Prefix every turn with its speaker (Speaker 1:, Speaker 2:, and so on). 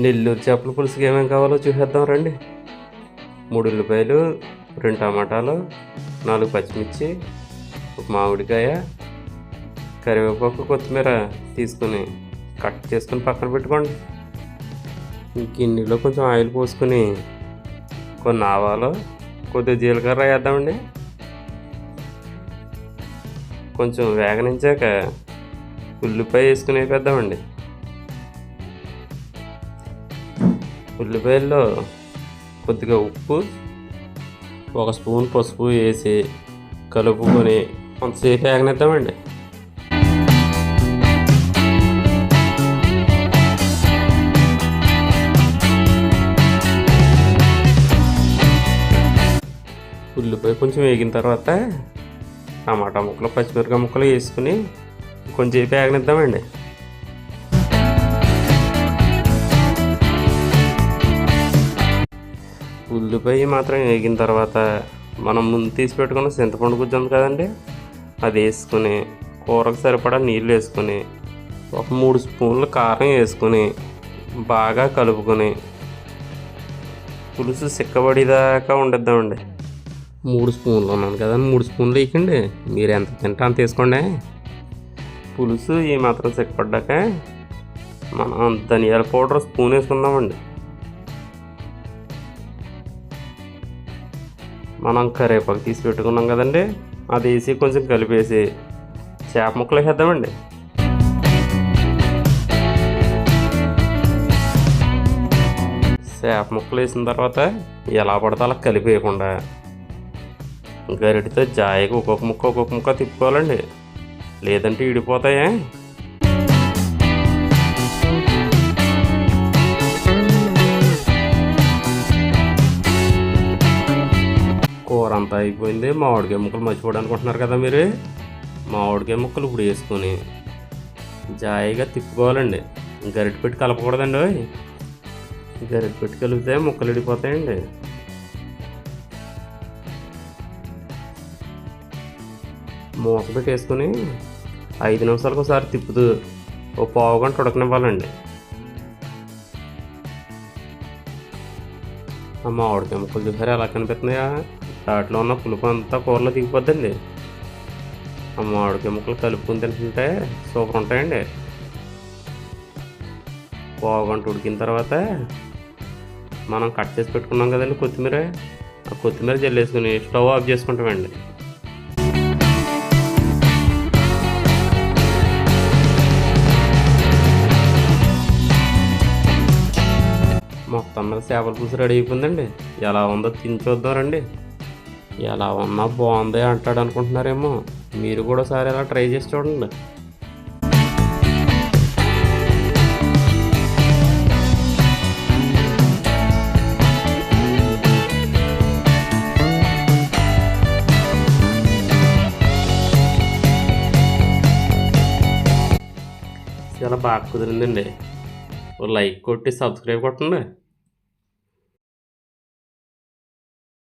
Speaker 1: నెల్లూరు చేపల పులుసుకి ఏమేమి కావాలో చూసేద్దాం రండి. 3 ఉల్లిపాయలు, 2 టమాటాలు, 4 పచ్చిమిర్చి, 1 మామిడికాయ, కరివేపాకు, కొత్తిమీర తీసుకుని కట్ చేసుకుని పక్కన పెట్టుకోండి. ఈ గిన్నెలో కొంచెం ఆయిల్ పోసుకుని కొన్ని ఆవాలు, కొద్దిగా జీలకర్ర వేద్దామండి. కొంచెం వేగనించాక ఉల్లిపాయ వేసుకుని వేపేద్దామండి. ఉల్లిపాయల్లో కొద్దిగా ఉప్పు, 1 స్పూన్ పసుపు వేసి కలుపుకొని కొంతసేపు వేగనిద్దామండి. ఉల్లిపాయ కొంచెం వేగిన తర్వాత టమాటా ముక్కలు, పచ్చిమిరపకాయ ముక్కలు వేసుకుని కొంచెం వేగనిద్దామండి. ఉల్లిపాయ మాత్రం వేగిన తర్వాత మనం ముందు తీసి పెట్టుకున్న చింతపండు గుజ్జు ఉంది కదండి, అది వేసుకుని కూరకు సరిపడా నీళ్ళు వేసుకుని 3 స్పూన్లు కారం వేసుకుని బాగా కలుపుకొని పులుసు చిక్కబడిదాకా వండిద్దామండి. 3 స్పూన్లు ఉన్నాను కదా, 3 స్పూన్లు వేయకండి, మీరు ఎంత తింటా అంత తీసుకోండి. పులుసు ఈ మాత్రం చిక్కపడ్డాక మనం ధనియాల పౌడర్ స్పూన్ వేసుకుందామండి. మనం కరివేపాకు తీసి పెట్టుకున్నాం కదండి, అది వేసి కొంచెం కలిపేసి చేప ముక్కలు వేసేద్దామండి. చేప ముక్కలు వేసిన తర్వాత ఎలా పడితే అలా కలిపేయకుండా గరిటితో జాయిగా ఒక్కొక్క ముక్క తిప్పుకోవాలండి, లేదంటే విడిపోతాయా. కూర అంతా అయిపోయింది. మామిడికాయ ముక్కలు మర్చిపోవడానుకుంటున్నారు కదా మీరు. మామిడికాయ ముక్కలు ఇప్పుడు వేసుకొని జాయిగా తిప్పుకోవాలండి, గరిటె పెట్టి కలపకూడదండి. గరిటె పెట్టి కలిపితే ముక్కలు విడిపోతాయండి. మూత పెట్టి వేసుకొని 5 నిమిషాలకు ఒకసారి తిప్పుతూ 1 పావు గంట ఉడకనివ్వాలండి. ఆ మామిడికాయ ముక్కలు చూసారు ఎలా కనిపిస్తున్నాయా, దాంట్లో ఉన్న పులుపు అంతా కూరలో దిగిపోద్దండి. ఆ మామిడికాయ ముక్కలు కలుపుకొని తింటుంటే సూపర్ ఉంటాయండి. పావు గంట ఉడికిన తర్వాత మనం కట్ చేసి పెట్టుకున్నాం కదండి కొత్తిమీర, ఆ కొత్తిమీర జల్లేసుకుని స్టవ్ ఆఫ్ చేసుకుంటామండి. మొత్తం మీద చేపల పులుసు రెడీ అయిపోయిందండి. ఎలా ఉందో తిని చూద్దాం రండి. ఎలా ఉన్నా బాగుంది అంటాడు అనుకుంటున్నారేమో, మీరు కూడా ఒకసారి ఎలా ట్రై చేసి చూడండి. చాలా బాగా కుదిరిందండి. లైక్ కొట్టి సబ్స్క్రైబ్ కొట్టండి.